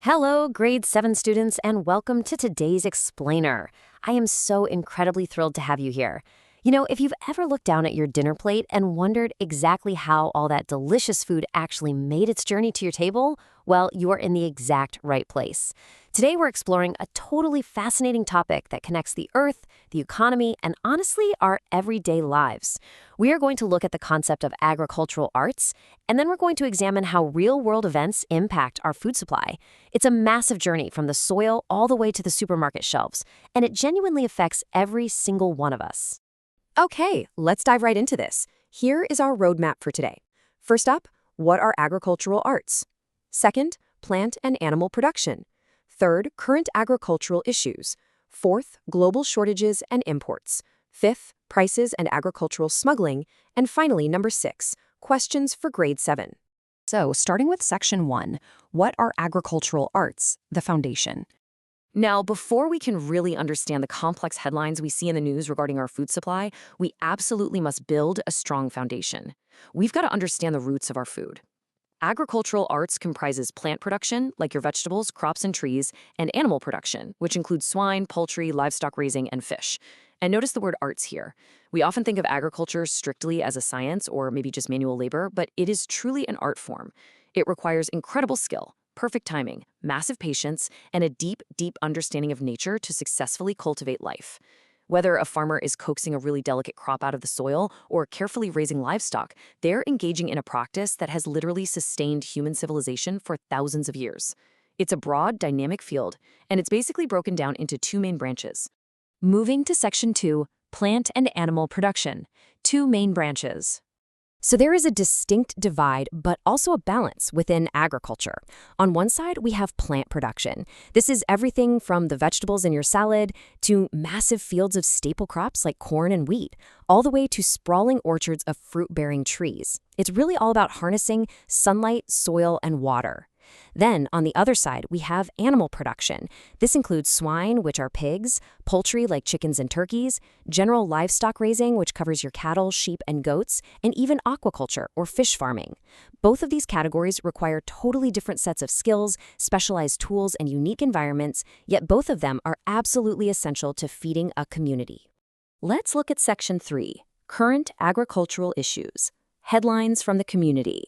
Hello, grade 7 students, and welcome to today's Explainer. I am so incredibly thrilled to have you here. If you've ever looked down at your dinner plate and wondered exactly how all that delicious food actually made its journey to your table, well, you are in the exact right place. Today, we're exploring a totally fascinating topic that connects the earth, the economy, and honestly, our everyday lives. We are going to look at the concept of agricultural arts, and then we're going to examine how real-world events impact our food supply. It's a massive journey from the soil all the way to the supermarket shelves, and it genuinely affects every single one of us. Okay, let's dive right into this. Here is our roadmap for today. First up, what are agricultural arts? Second, plant and animal production. Third, current agricultural issues. Fourth, global shortages and imports. Fifth, prices and agricultural smuggling. And finally, number 6, questions for grade 7. So, starting with section 1, what are agricultural arts, the foundation? Now, before we can really understand the complex headlines we see in the news regarding our food supply, we absolutely must build a strong foundation. We've got to understand the roots of our food. Agricultural arts comprises plant production, like your vegetables, crops, and trees, and animal production, which includes swine, poultry, livestock raising, and fish. And notice the word arts here. We often think of agriculture strictly as a science or maybe just manual labor, but it is truly an art form. It requires incredible skill, perfect timing, massive patience, and a deep, deep understanding of nature to successfully cultivate life. Whether a farmer is coaxing a really delicate crop out of the soil or carefully raising livestock, they're engaging in a practice that has literally sustained human civilization for thousands of years. It's a broad, dynamic field, and it's basically broken down into 2 main branches. Moving to section 2, plant and animal production. 2 main branches. So there is a distinct divide, but also a balance within agriculture. On one side, we have plant production. This is everything from the vegetables in your salad to massive fields of staple crops like corn and wheat, all the way to sprawling orchards of fruit-bearing trees. It's really all about harnessing sunlight, soil, and water. Then, on the other side, we have animal production. This includes swine, which are pigs, poultry like chickens and turkeys, general livestock raising, which covers your cattle, sheep, and goats, and even aquaculture or fish farming. Both of these categories require totally different sets of skills, specialized tools, and unique environments, yet both of them are absolutely essential to feeding a community. Let's look at section 3, current agricultural issues. Headlines from the community.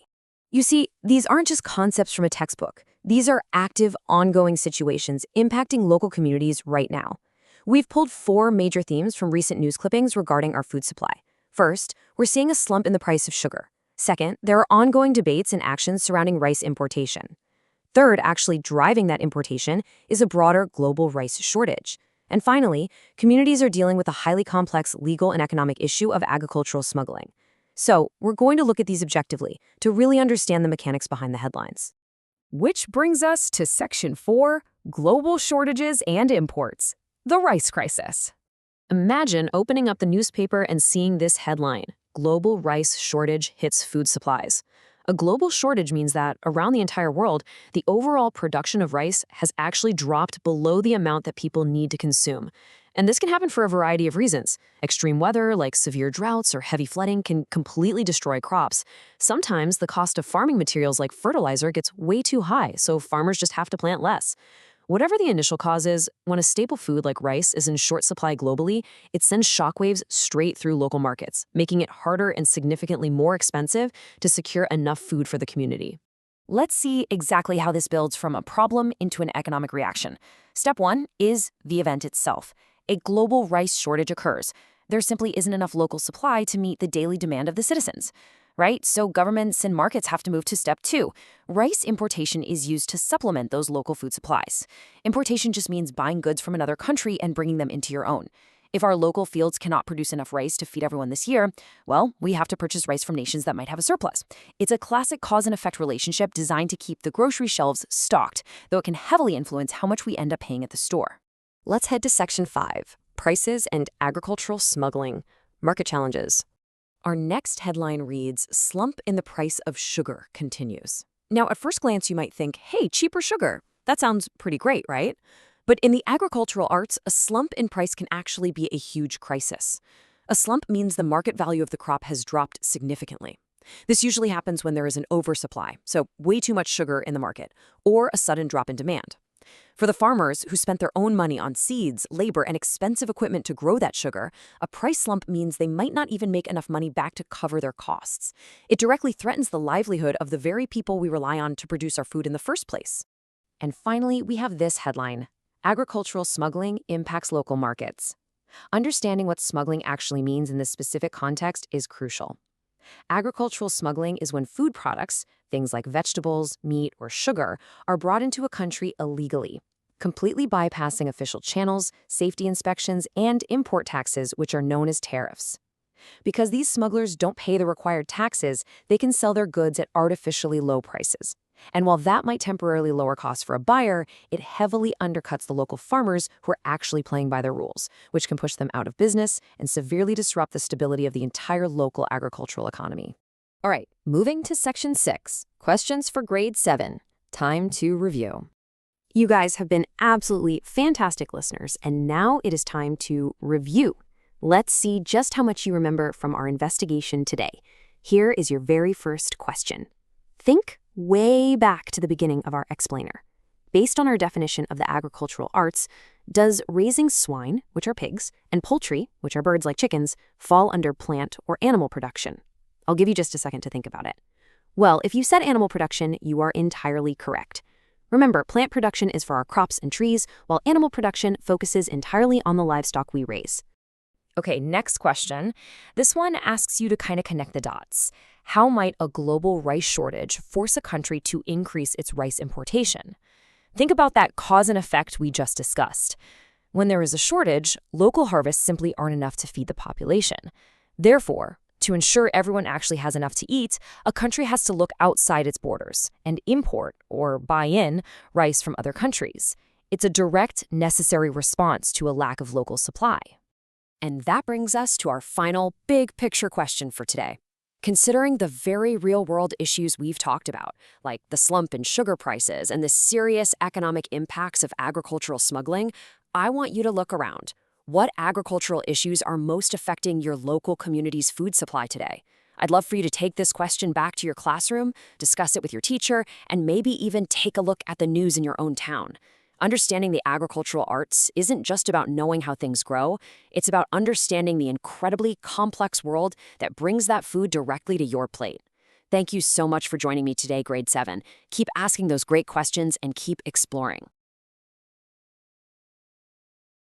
You see, these aren't just concepts from a textbook. These are active, ongoing situations impacting local communities right now. We've pulled 4 major themes from recent news clippings regarding our food supply. First, we're seeing a slump in the price of sugar. Second, there are ongoing debates and actions surrounding rice importation. Third, actually driving that importation is a broader global rice shortage. And finally, communities are dealing with a highly complex legal and economic issue of agricultural smuggling. So, we're going to look at these objectively to really understand the mechanics behind the headlines. Which brings us to section 4, global shortages and imports. The rice crisis. Imagine opening up the newspaper and seeing this headline: Global rice shortage hits food supplies. A global shortage means that, around the entire world, the overall production of rice has actually dropped below the amount that people need to consume. And this can happen for a variety of reasons. Extreme weather, like severe droughts or heavy flooding, can completely destroy crops. Sometimes the cost of farming materials like fertilizer gets way too high, so farmers just have to plant less. Whatever the initial cause is, when a staple food like rice is in short supply globally, it sends shockwaves straight through local markets, making it harder and significantly more expensive to secure enough food for the community. Let's see exactly how this builds from a problem into an economic reaction. Step 1 is the event itself. A global rice shortage occurs. There simply isn't enough local supply to meet the daily demand of the citizens, right? So governments and markets have to move to step 2. Rice importation is used to supplement those local food supplies. Importation just means buying goods from another country and bringing them into your own. If our local fields cannot produce enough rice to feed everyone this year, well, we have to purchase rice from nations that might have a surplus. It's a classic cause and effect relationship designed to keep the grocery shelves stocked, though it can heavily influence how much we end up paying at the store. Let's head to section 5, prices and agricultural smuggling, market challenges. Our next headline reads, slump in the price of sugar continues. Now, at first glance, you might think, hey, cheaper sugar. That sounds pretty great, right? But in the agricultural arts, a slump in price can actually be a huge crisis. A slump means the market value of the crop has dropped significantly. This usually happens when there is an oversupply, so way too much sugar in the market, or a sudden drop in demand. For the farmers who spent their own money on seeds, labor, and expensive equipment to grow that sugar, a price slump means they might not even make enough money back to cover their costs. It directly threatens the livelihood of the very people we rely on to produce our food in the first place. And finally, we have this headline: Agricultural smuggling impacts local markets. Understanding what smuggling actually means in this specific context is crucial. Agricultural smuggling is when food products, things like vegetables, meat, or sugar, are brought into a country illegally, completely bypassing official channels, safety inspections, and import taxes, which are known as tariffs. Because these smugglers don't pay the required taxes, they can sell their goods at artificially low prices. And while that might temporarily lower costs for a buyer, it heavily undercuts the local farmers who are actually playing by their rules, which can push them out of business and severely disrupt the stability of the entire local agricultural economy. All right, moving to Section 6, questions for Grade 7. Time to review. You guys have been absolutely fantastic listeners, and now it is time to review. Let's see just how much you remember from our investigation today. Here is your very first question. Think way back to the beginning of our explainer. Based on our definition of the agricultural arts, does raising swine, which are pigs, and poultry, which are birds like chickens, fall under plant or animal production? I'll give you just a second to think about it. Well, if you said animal production, you are entirely correct. Remember, plant production is for our crops and trees, while animal production focuses entirely on the livestock we raise. Okay, next question. This one asks you to kind of connect the dots. How might a global rice shortage force a country to increase its rice importation? Think about that cause and effect we just discussed. When there is a shortage, local harvests simply aren't enough to feed the population. Therefore, to ensure everyone actually has enough to eat, a country has to look outside its borders and import or buy in rice from other countries. It's a direct, necessary response to a lack of local supply. And that brings us to our final big picture question for today. Considering the very real-world issues we've talked about, like the slump in sugar prices and the serious economic impacts of agricultural smuggling, I want you to look around. What agricultural issues are most affecting your local community's food supply today? I'd love for you to take this question back to your classroom, discuss it with your teacher, and maybe even take a look at the news in your own town. Understanding the agricultural arts isn't just about knowing how things grow, it's about understanding the incredibly complex world that brings that food directly to your plate. Thank you so much for joining me today, Grade 7. Keep asking those great questions and keep exploring.